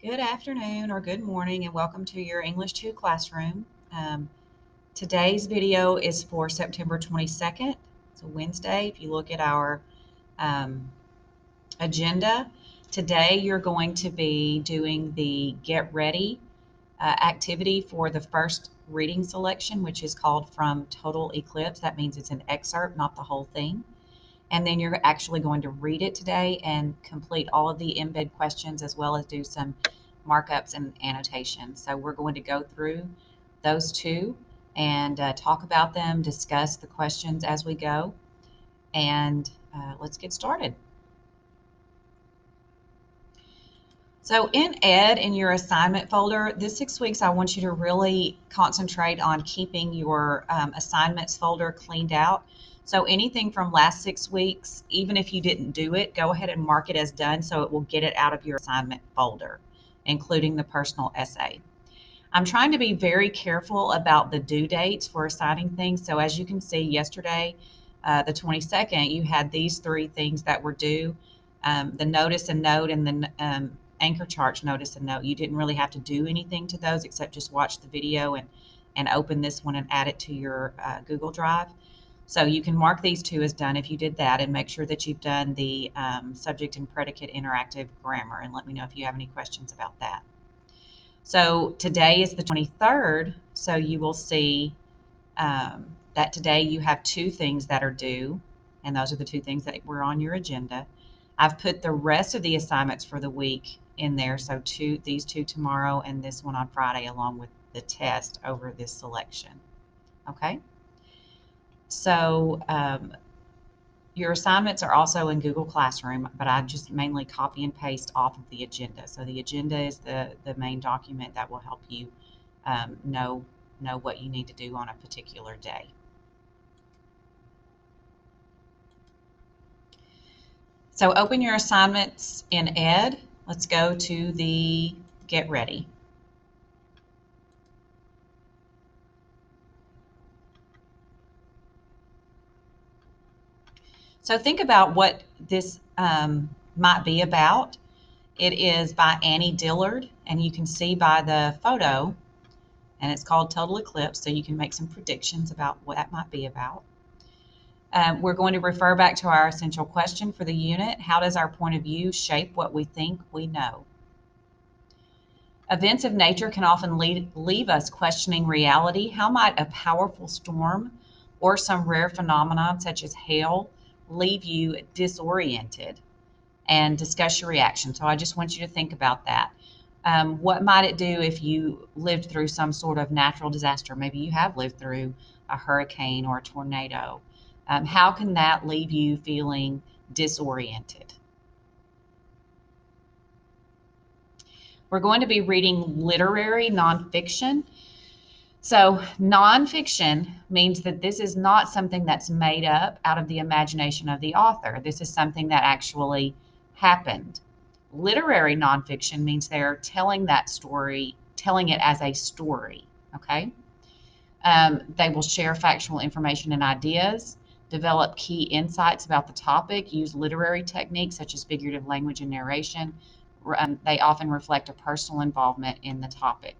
Good afternoon or good morning, and welcome to your English 2 classroom. Um, Today's video is for September 22nd. It's a Wednesday. If you look at our um, agenda, today you're going to be doing the Get Ready activity for the first reading selection, which is called From Total Eclipse. That means it's an excerpt, not the whole thing. And then you're actually going to read it today and complete all of the embed questions as well as do some markups and annotations. So we're going to go through those two and talk about them, discuss the questions as we go, and let's get started. So in Ed, in your assignment folder, this 6 weeks, I want you to really concentrate on keeping your assignments folder cleaned out. So anything from last 6 weeks, even if you didn't do it, go ahead and mark it as done so it will get it out of your assignment folder, including the personal essay. I'm trying to be very careful about the due dates for assigning things. So as you can see, yesterday, the 22nd, you had these three things that were due, the notice and note and the anchor charts notice and note. You didn't really have to do anything to those except just watch the video and open this one and add it to your Google Drive. So you can mark these two as done if you did that, and make sure that you've done the subject and predicate interactive grammar, and let me know if you have any questions about that. So today is the 23rd, so you will see that today you have two things that are due, and those are the two things that were on your agenda. I've put the rest of the assignments for the week in there, so these two tomorrow and this one on Friday, along with the test over this selection. Okay? So your assignments are also in Google Classroom, but I just mainly copy and paste off of the agenda. So the agenda is the main document that will help you know what you need to do on a particular day. So open your assignments in Ed. Let's go to the Get Ready. So think about what this might be about. It is by Annie Dillard, and you can see by the photo, and it's called Total Eclipse, so you can make some predictions about what that might be about. We're going to refer back to our essential question for the unit. How does our point of view shape what we think we know? Events of nature can often leave us questioning reality. How might a powerful storm or some rare phenomenon such as hail leave you disoriented? And discuss your reaction. So I just want you to think about that. What might it do if you lived through some sort of natural disaster? Maybe you have lived through a hurricane or a tornado. How can that leave you feeling disoriented? We're going to be reading literary nonfiction. So nonfiction means that this is not something that's made up out of the imagination of the author. This is something that actually happened. Literary nonfiction means they're telling that story, telling it as a story, okay? They will share factual information and ideas, develop key insights about the topic, use literary techniques such as figurative language and narration. They often reflect a personal involvement in the topic.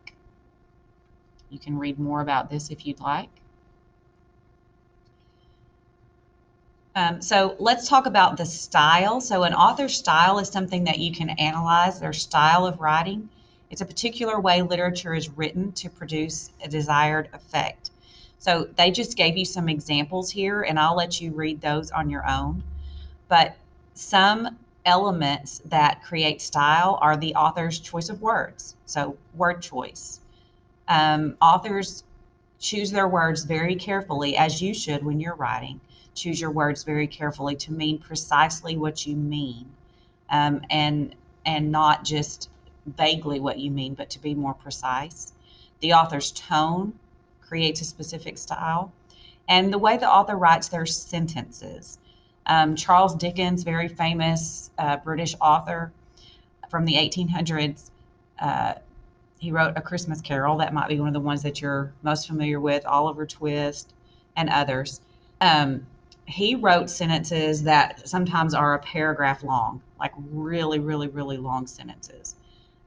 You can read more about this if you'd like. So let's talk about the style. So an author's style is something that you can analyze, their style of writing. It's a particular way literature is written to produce a desired effect. So they just gave you some examples here, and I'll let you read those on your own. But some elements that create style are the author's choice of words. So word choice. Authors choose their words very carefully, as you should when you're writing. Choose your words very carefully to mean precisely what you mean, and not just vaguely what you mean, but to be more precise. The author's tone creates a specific style, and the way the author writes their sentences. Charles Dickens, very famous British author from the 1800s, he wrote A Christmas Carol. That might be one of the ones that you're most familiar with, Oliver Twist, and others. He wrote sentences that sometimes are a paragraph long, like really, really, really long sentences.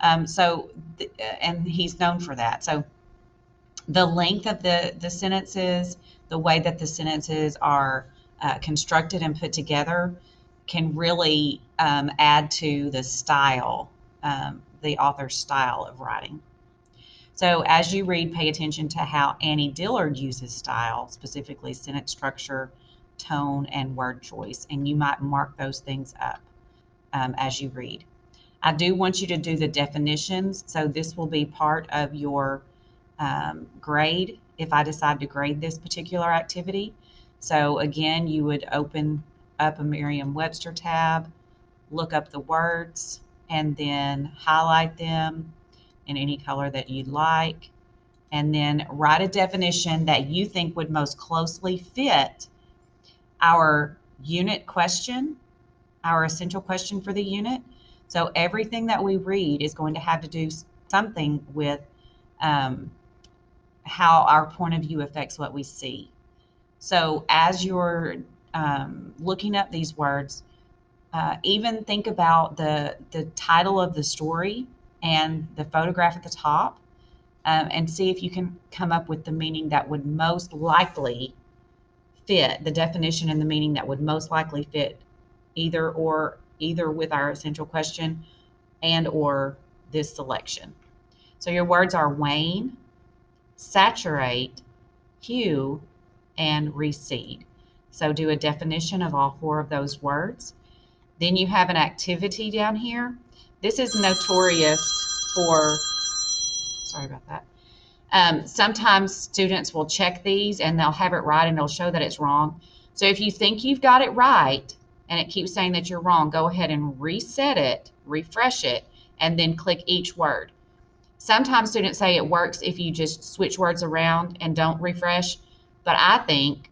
And he's known for that. So the length of the sentences, the way that the sentences are constructed and put together can really add to the style, the author's style of writing. So as you read, pay attention to how Annie Dillard uses style, specifically sentence structure, tone, and word choice, and you might mark those things up as you read. I do want you to do the definitions, so this will be part of your grade if I decide to grade this particular activity. So again, you would open up a Merriam-Webster tab, look up the words, and then highlight them in any color that you'd like, and then write a definition that you think would most closely fit our unit question, our essential question for the unit. So everything that we read is going to have to do something with how our point of view affects what we see. So as you're looking up these words, even think about the title of the story and the photograph at the top, and see if you can come up with the meaning that would most likely fit, the definition and the meaning that would most likely fit either with our essential question and or this selection. So your words are wane, saturate, hue, and recede. So do a definition of all four of those words. Then you have an activity down here. This is notorious for, sorry about that. Sometimes students will check these and they'll have it right and it'll show that it's wrong. So if you think you've got it right and it keeps saying that you're wrong, go ahead and reset it, refresh it, and then click each word. Sometimes students say it works if you just switch words around and don't refresh, but I think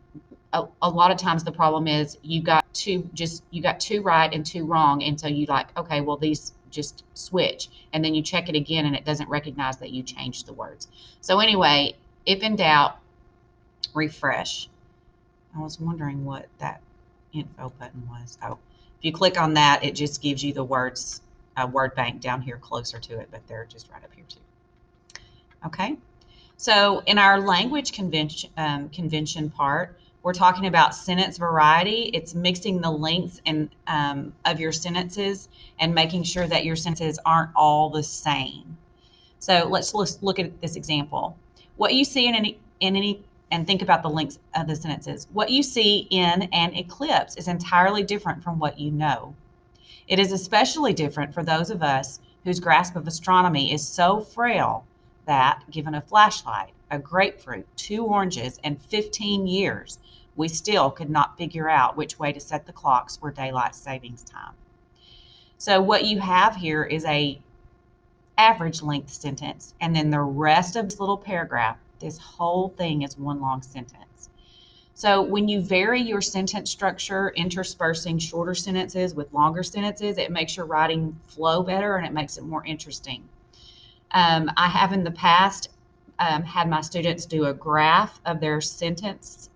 a lot of times the problem is you got two right and two wrong, and so you like, okay, well these just switch, and then you check it again and it doesn't recognize that you changed the words. So anyway, if in doubt, refresh. I was wondering what that info button was. Oh, if you click on that, it just gives you the words, word bank down here closer to it, but they're just right up here too. Okay, so in our language convention part, we're talking about sentence variety. It's mixing the lengths and of your sentences and making sure that your sentences aren't all the same. So let's look at this example. What you see in any and think about the lengths of the sentences. What you see in an eclipse is entirely different from what you know. It is especially different for those of us whose grasp of astronomy is so frail that, given a flashlight, a grapefruit, 2 oranges, and 15 years, we still could not figure out which way to set the clocks for daylight savings time. So what you have here is a average length sentence, and then the rest of this little paragraph, this whole thing is one long sentence. So when you vary your sentence structure, interspersing shorter sentences with longer sentences, it makes your writing flow better and it makes it more interesting. I have in the past had my students do a graph of their sentence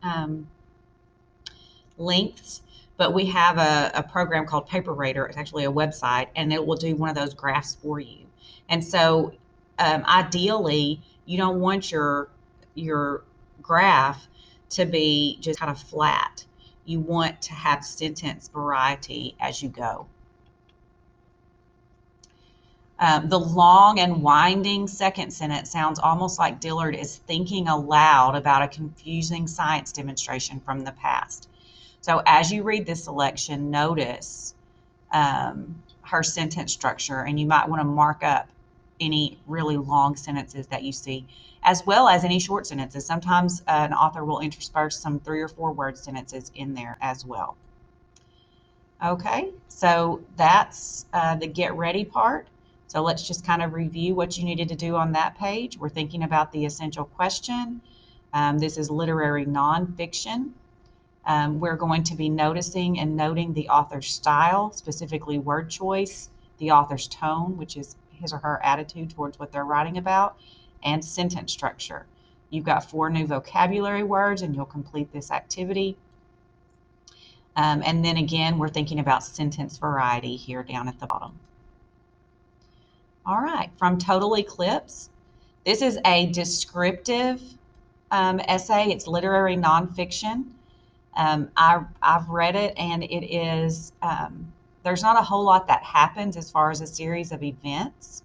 lengths, but we have a program called Paper Rater. It's actually a website, and it will do one of those graphs for you. And so ideally, you don't want your graph to be just kind of flat. You want to have sentence variety as you go. The long and winding second sentence sounds almost like Dillard is thinking aloud about a confusing science demonstration from the past. So as you read this selection, notice her sentence structure, and you might want to mark up any really long sentences that you see, as well as any short sentences. Sometimes an author will intersperse some 3 or 4 word sentences in there as well. Okay, so that's the get ready part. So let's just kind of review what you needed to do on that page. We're thinking about the essential question. This is literary nonfiction. We're going to be noticing and noting the author's style, specifically word choice, the author's tone, which is his or her attitude towards what they're writing about, and sentence structure. You've got 4 new vocabulary words, and you'll complete this activity. And then again, we're thinking about sentence variety here down at the bottom. All right, from Total Eclipse. This is a descriptive essay. It's literary nonfiction. I've read it, and it is, there's not a whole lot that happens as far as a series of events,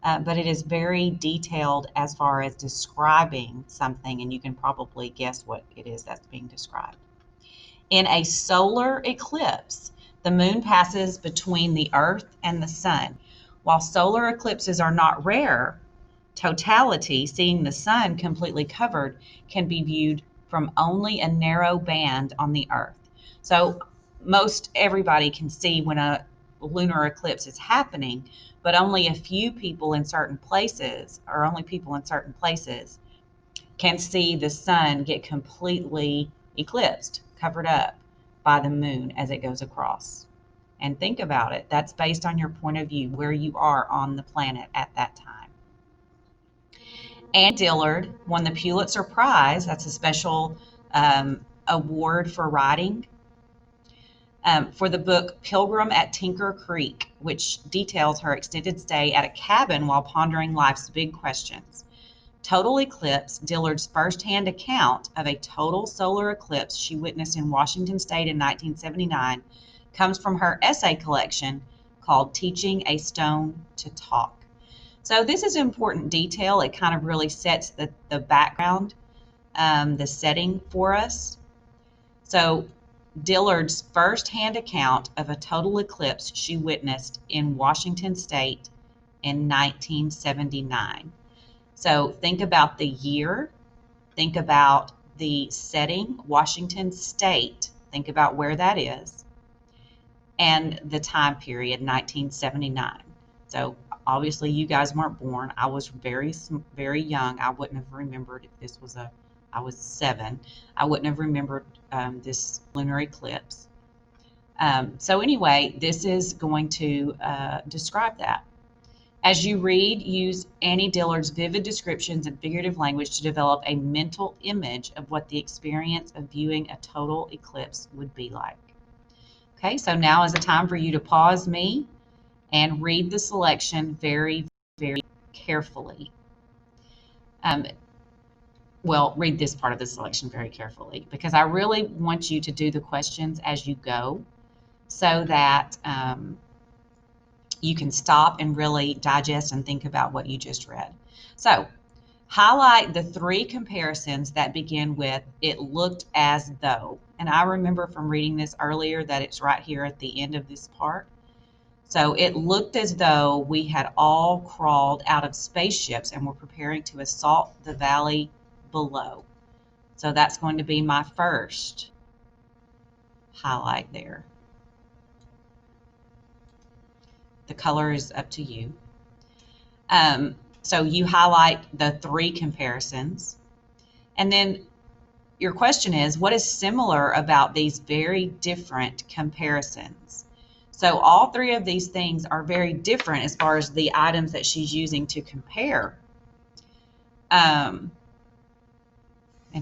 but it is very detailed as far as describing something, and you can probably guess what it is that's being described. In a solar eclipse, the moon passes between the Earth and the sun. While solar eclipses are not rare, totality, seeing the sun completely covered, can be viewed from only a narrow band on the Earth. So most everybody can see when a lunar eclipse is happening, but only a few people in certain places, or only people in certain places, can see the sun get completely eclipsed, covered up by the moon as it goes across. And think about it, that's based on your point of view, where you are on the planet at that time. Anne Dillard won the Pulitzer Prize, that's a special award for writing, for the book Pilgrim at Tinker Creek, which details her extended stay at a cabin while pondering life's big questions. Total Eclipse, Dillard's firsthand account of a total solar eclipse she witnessed in Washington State in 1979, comes from her essay collection called Teaching a Stone to Talk. So this is important detail. It kind of really sets the background, the setting for us. So Dillard's firsthand account of a total eclipse she witnessed in Washington State in 1979. So think about the year, think about the setting, Washington State, think about where that is, and the time period, 1979. So obviously you guys weren't born. I was very, very young. I wouldn't have remembered if this was I was 7. I wouldn't have remembered this lunar eclipse. So anyway, this is going to describe that. As you read, use Annie Dillard's vivid descriptions and figurative language to develop a mental image of what the experience of viewing a total eclipse would be like. Okay, so now is the time for you to pause me and read the selection very, very carefully. Well, read this part of the selection very carefully, because I really want you to do the questions as you go so that you can stop and really digest and think about what you just read. So highlight the 3 comparisons that begin with "it looked as though." And I remember from reading this earlier that it's right here at the end of this part. So it looked as though we had all crawled out of spaceships and were preparing to assault the valley below. So that's going to be my first highlight there. The color is up to you. So you highlight the 3 comparisons. And then your question is, what is similar about these very different comparisons? So all 3 of these things are very different as far as the items that she's using to compare. And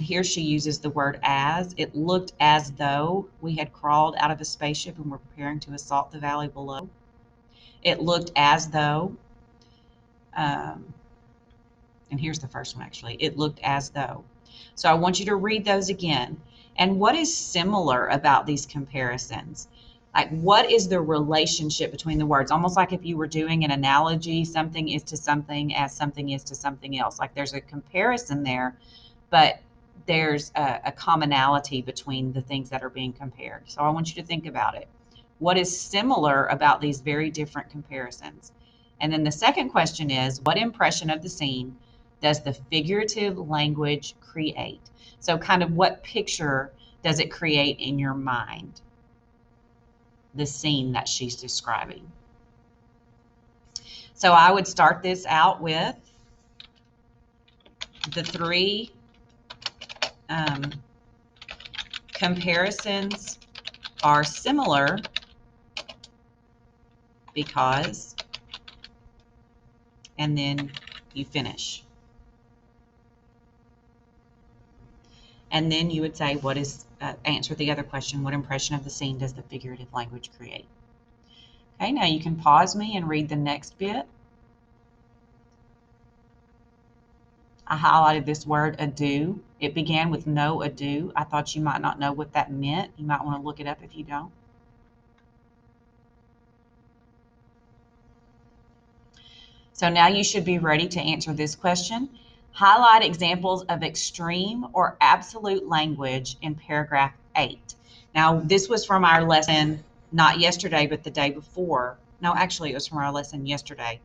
here she uses the word as. It looked as though we had crawled out of a spaceship and were preparing to assault the valley below. It looked as though, and here's the first one actually, it looked as though. So I want you to read those again. And what is similar about these comparisons? Like, what is the relationship between the words? Almost like if you were doing an analogy, something is to something as something is to something else. Like there's a comparison there, but there's a commonality between the things that are being compared. So I want you to think about it. What is similar about these very different comparisons? And then the second question is, what impression of the scene does the figurative language create? So kind of what picture does it create in your mind? The scene that she's describing. So I would start this out with the 3 comparisons are similar because, and then you finish. And then you would say, what is, answer the other question, what impression of the scene does the figurative language create? Okay, now you can pause me and read the next bit. I highlighted this word ado. It began with no ado. I thought you might not know what that meant. You might want to look it up if you don't. So now you should be ready to answer this question. Highlight examples of extreme or absolute language in paragraph 8. Now, this was from our lesson, not yesterday, but the day before. No, actually, it was from our lesson yesterday,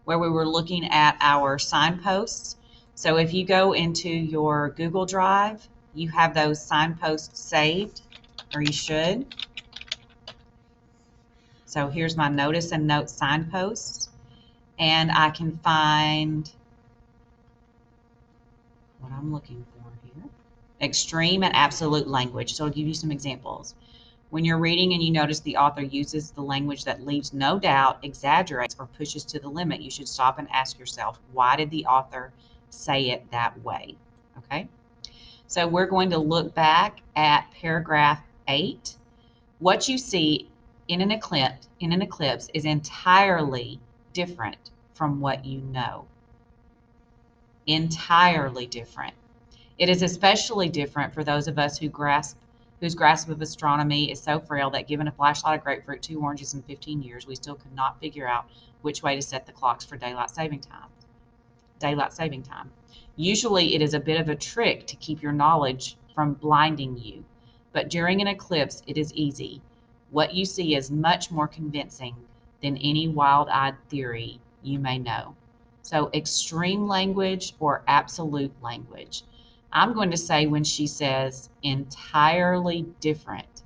where we were looking at our signposts. So if you go into your Google Drive, you have those signposts saved, or you should. So here's my notice and note signposts, and I can find what I'm looking for here. Extreme and absolute language. So I'll give you some examples. When you're reading and you notice the author uses the language that leaves no doubt, exaggerates, or pushes to the limit, you should stop and ask yourself, why did the author say it that way? Okay? So we're going to look back at paragraph 8. What you see in an eclipse is entirely different from what you know. Entirely different. It is especially different for those of us whose grasp of astronomy is so frail that given a flashlight, a grapefruit, 2 oranges, and 15 years, we still could not figure out which way to set the clocks for daylight saving time. Usually it is a bit of a trick to keep your knowledge from blinding you, but during an eclipse it is easy. What you see is much more convincing than any wild-eyed theory you may know. So extreme language or absolute language. I'm going to say when she says entirely different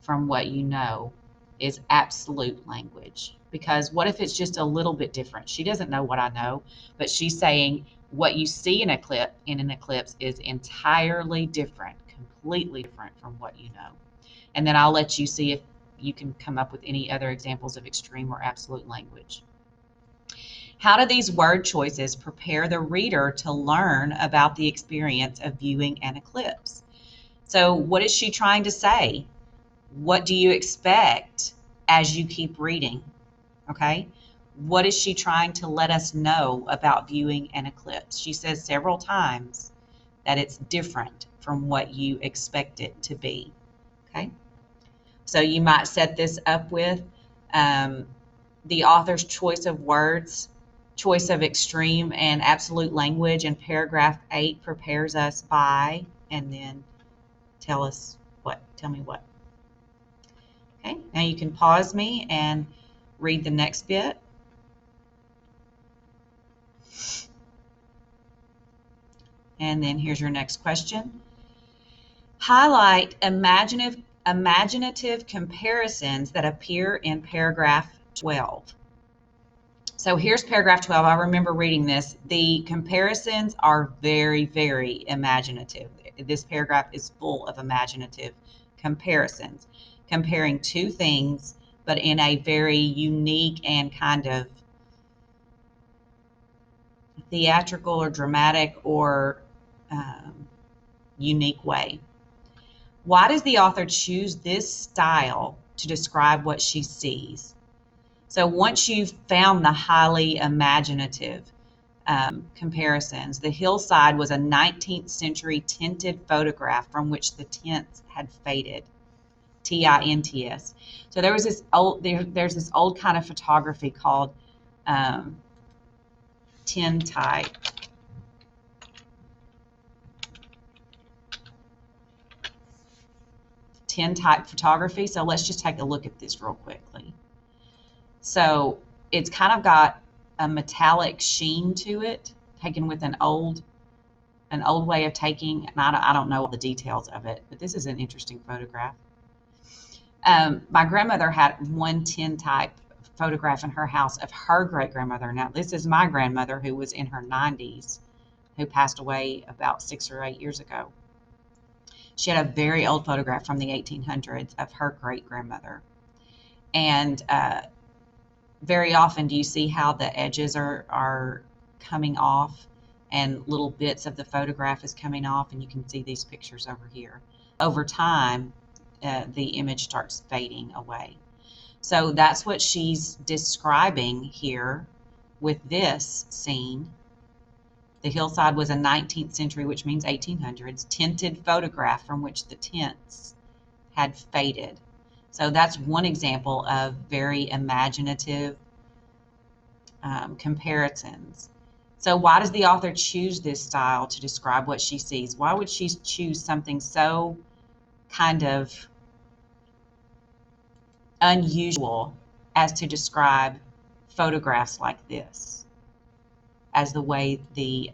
from what you know is absolute language. Because what if it's just a little bit different? She doesn't know what I know, but she's saying what you see in an eclipse is entirely different, completely different from what you know. And then I'll let you see if you can come up with any other examples of extreme or absolute language. How do these word choices prepare the reader to learn about the experience of viewing an eclipse? So what is she trying to say? What do you expect as you keep reading? Okay. What is she trying to let us know about viewing an eclipse? She says several times that it's different from what you expect it to be. Okay. So you might set this up with the author's choice of words, choice of extreme and absolute language in paragraph 8 prepares us by, and then tell us what, tell me what. Okay, now you can pause me and read the next bit. And then here's your next question. Highlight imaginative comparisons that appear in paragraph 12. So here's paragraph 12. I remember reading this. The comparisons are very, very imaginative. This paragraph is full of imaginative comparisons, comparing two things, but in a very unique and kind of theatrical or dramatic or unique way. Why does the author choose this style to describe what she sees? So once you've found the highly imaginative comparisons, the hillside was a 19th century tinted photograph from which the tints had faded. Tints. So there was this old there's this old kind of photography called tintype. Tintype photography. So let's just take a look at this real quickly. So it's kind of got a metallic sheen to it, taken with an old way of taking, and I don't know all the details of it, but this is an interesting photograph. My grandmother had one tintype photograph in her house of her great-grandmother. Now, this is my grandmother who was in her 90s, who passed away about 6 or 8 years ago. She had a very old photograph from the 1800s of her great-grandmother. And very often do you see how the edges are coming off and little bits of the photograph is coming off, and you can see these pictures over here. Over time, the image starts fading away. So that's what she's describing here with this scene. The hillside was a 19th century, which means 1800s, tinted photograph from which the tints had faded. So that's one example of very imaginative comparisons. So why does the author choose this style to describe what she sees? Why would she choose something so kind of unusual as to describe photographs like this as the way the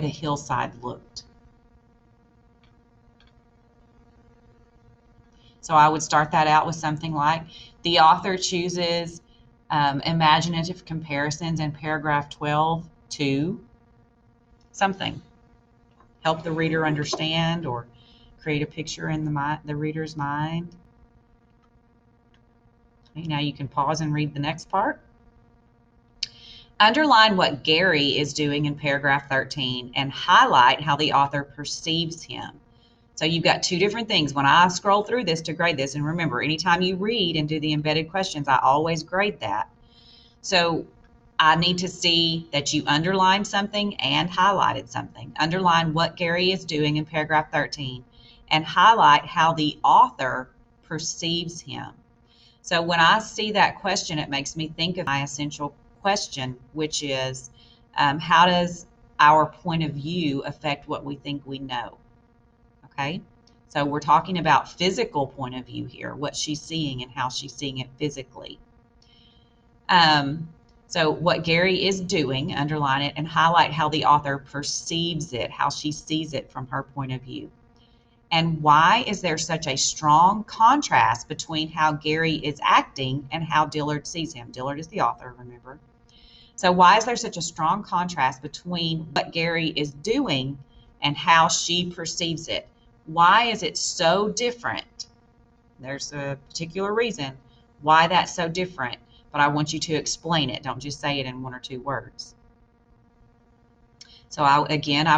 hillside looked? So I would start that out with something like, the author chooses imaginative comparisons in paragraph 12 to something. Help the reader understand or create a picture in the reader's mind. Okay, now you can pause and read the next part. Underline what Gary is doing in paragraph 13 and highlight how the author perceives him. So you've got two different things. When I scroll through this to grade this, and remember, anytime you read and do the embedded questions, I always grade that. So I need to see that you underlined something and highlighted something. Underline what Gary is doing in paragraph 13 and highlight how the author perceives him. So when I see that question, it makes me think of my essential question, which is, how does our point of view affect what we think we know? Okay, so we're talking about physical point of view here, what she's seeing and how she's seeing it physically. So what Gary is doing, underline it and highlight how the author perceives it, how she sees it from her point of view. And why is there such a strong contrast between how Gary is acting and how Dillard sees him? Dillard is the author, remember. So why is there such a strong contrast between what Gary is doing and how she perceives it? Why is it so different? There's a particular reason why that's so different, but I want you to explain it. Don't just say it in one or two words. So I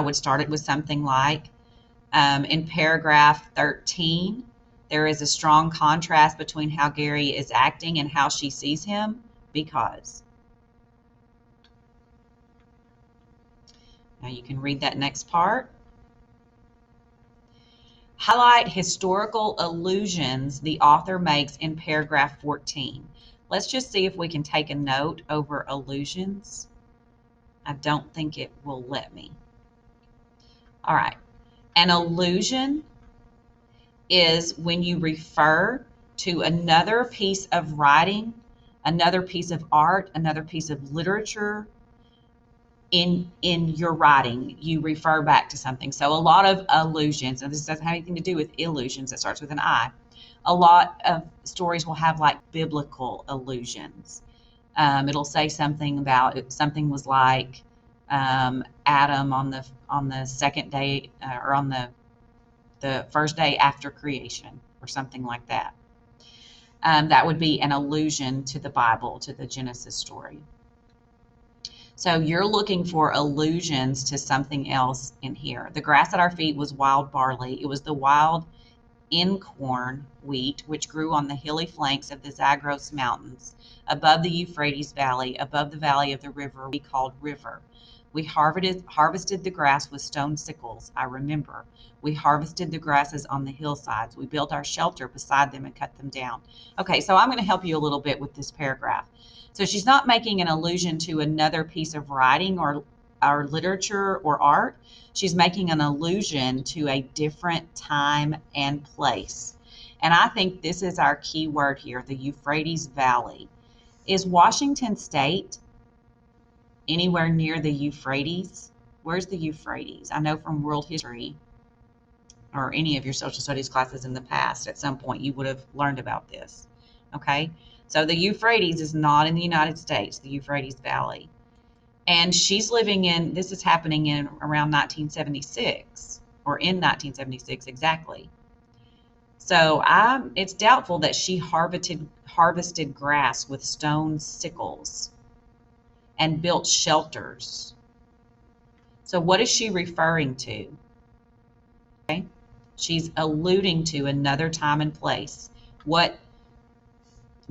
would start it with something like, in paragraph 13, there is a strong contrast between how Gary is acting and how she sees him because. Now you can read that next part. Highlight historical allusions the author makes in paragraph 14. Let's just see if we can take a note over allusions. I don't think it will let me. All right. An allusion is when you refer to another piece of writing, another piece of art, another piece of literature, in your writing, you refer back to something. So a lot of allusions, and this doesn't have anything to do with illusions, it starts with an I. A lot of stories will have like biblical allusions. It'll say something about something was like Adam on the second day or on the first day after creation or something like that. That would be an allusion to the Bible, to the Genesis story. So you're looking for allusions to something else in here. The grass at our feet was wild barley. It was the wild incorn wheat, which grew on the hilly flanks of the Zagros Mountains, above the Euphrates Valley, above the valley of the river we called River. We harvested the grass with stone sickles, I remember. We harvested the grasses on the hillsides. We built our shelter beside them and cut them down. Okay, so I'm going to help you a little bit with this paragraph. So she's not making an allusion to another piece of writing or literature or art. She's making an allusion to a different time and place. And I think this is our key word here, the Euphrates Valley. Is Washington State anywhere near the Euphrates? Where's the Euphrates? I know from world history or any of your social studies classes in the past, at some point you would have learned about this. Okay, so the Euphrates is not in the United States, the Euphrates Valley. And she's living in, this is happening in around 1976, or in 1976 exactly. So it's doubtful that she harvested grass with stone sickles and built shelters. So what is she referring to? Okay, she's alluding to another time and place. What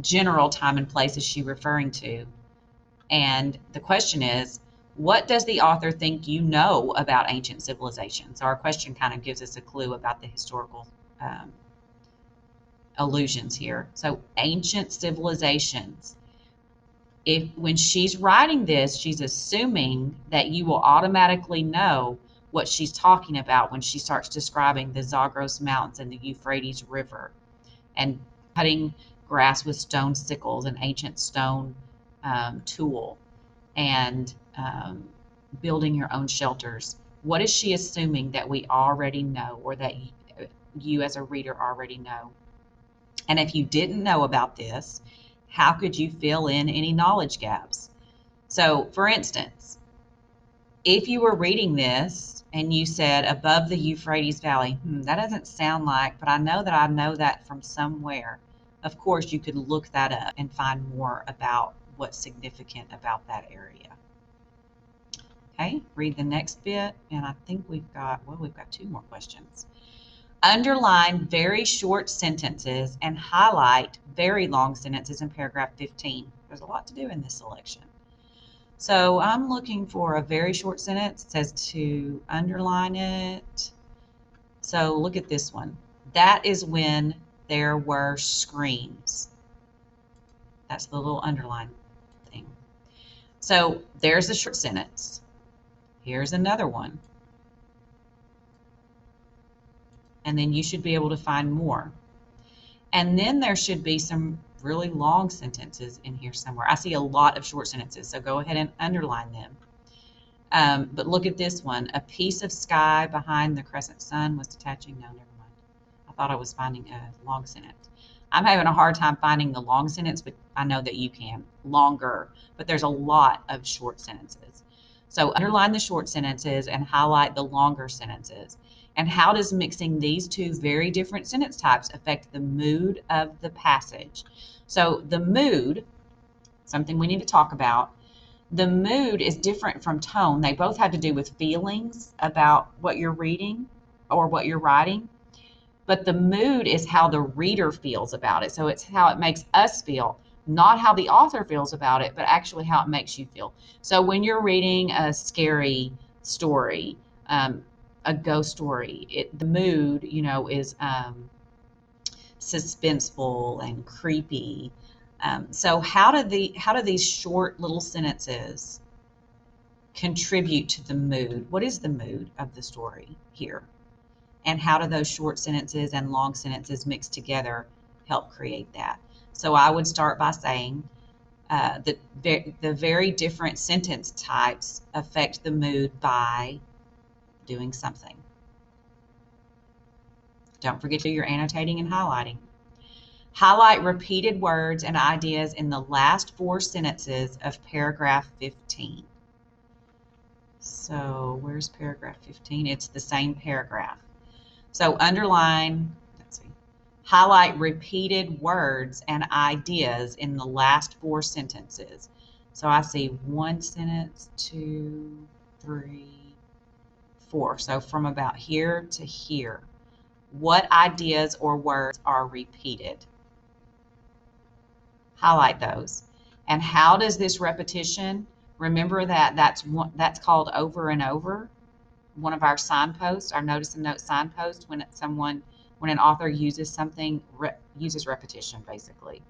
general time and place is she referring to? And the question is, what does the author think you know about ancient civilizations? So our question kind of gives us a clue about the historical um, allusions here. So ancient civilizations. If when she's writing this, she's assuming that you will automatically know what she's talking about when she starts describing the Zagros Mountains and the Euphrates River and cutting grass with stone sickles, an ancient stone tool, and building your own shelters. What is she assuming that we already know, or that you as a reader already know? And if you didn't know about this, how could you fill in any knowledge gaps? So, for instance, if you were reading this and you said above the Euphrates Valley, that doesn't sound like, but I know that from somewhere. Of course, you could look that up and find more about what's significant about that area. Okay, read the next bit, and I think we've got 2 more questions. Underline very short sentences and highlight very long sentences in paragraph 15. There's a lot to do in this selection. So I'm looking for a very short sentence. It says to underline it. So look at this one. That is when there were screams. That's the little underline thing. So there's a short sentence. Here's another one. And then you should be able to find more. And then there should be some really long sentences in here somewhere. I see a lot of short sentences, so go ahead and underline them. But look at this one. A piece of sky behind the crescent sun was detaching. No, never mind. I thought I was finding a long sentence. I'm having a hard time finding the long sentence, but I know that you can. Longer, but there's a lot of short sentences. So underline the short sentences and highlight the longer sentences. And how does mixing these two very different sentence types affect the mood of the passage? So the mood, something we need to talk about, the mood is different from tone. They both have to do with feelings about what you're reading or what you're writing. But the mood is how the reader feels about it. So it's how it makes us feel, not how the author feels about it, but actually how it makes you feel. So when you're reading a scary story, a ghost story, the mood, is suspenseful and creepy. So how do these short little sentences contribute to the mood? What is the mood of the story here? And how do those short sentences and long sentences mixed together help create that? So I would start by saying that the very different sentence types affect the mood by doing something. Don't forget to do your annotating and highlighting. Highlight repeated words and ideas in the last 4 sentences of paragraph 15. So where's paragraph 15? It's the same paragraph. So underline, highlight repeated words and ideas in the last 4 sentences. So I see 1 sentence, 2, 3, 4. So from about here to here, what ideas or words are repeated? Highlight those. And how does this repetition, remember that's called over and over. One of our signposts, our notice and note signpost, when an author uses something, uses repetition basically.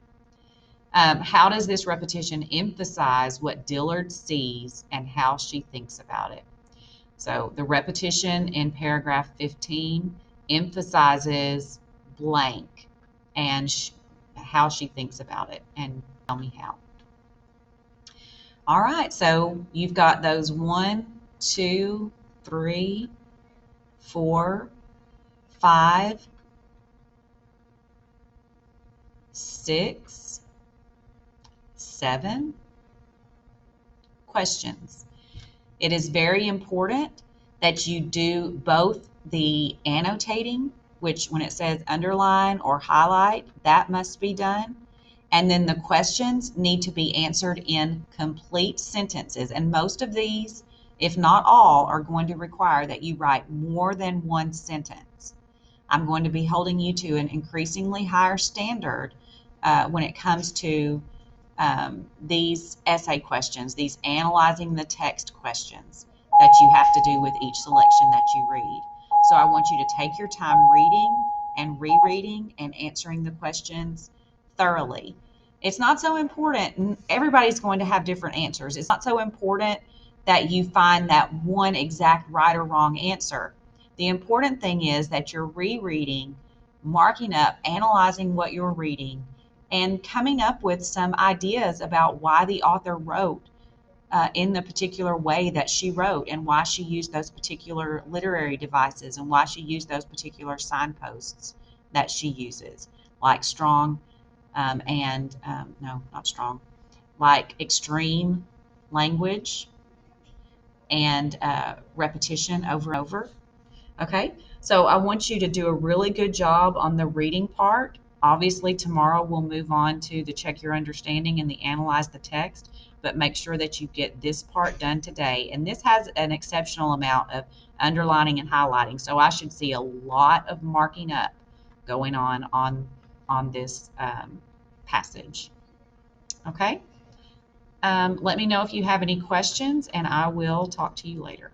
How does this repetition emphasize what Dillard sees and how she thinks about it? So the repetition in paragraph 15 emphasizes blank and how she thinks about it, and tell me how. All right, so you've got those 1, 2, 3, 4, 5, 6, 7 questions. It is very important that you do both the annotating, which when it says underline or highlight, that must be done. And then the questions need to be answered in complete sentences. And most of these, if not all, are going to require that you write more than 1 sentence. I'm going to be holding you to an increasingly higher standard when it comes to these essay questions, these analyzing the text questions that you have to do with each selection that you read. So I want you to take your time reading and rereading and answering the questions thoroughly. It's not so important, everybody's going to have different answers. It's not so important that you find that one exact right or wrong answer. The important thing is that you're rereading, marking up, analyzing what you're reading, and coming up with some ideas about why the author wrote in the particular way that she wrote, and why she used those particular literary devices, and why she used those particular signposts that she uses, like strong no, not strong, like extreme language and repetition over and over. Okay, so I want you to do a really good job on the reading part. Obviously, tomorrow we'll move on to the check your understanding and the analyze the text, but make sure that you get this part done today. And this has an exceptional amount of underlining and highlighting, so I should see a lot of marking up going on this passage. Okay, let me know if you have any questions, and I will talk to you later.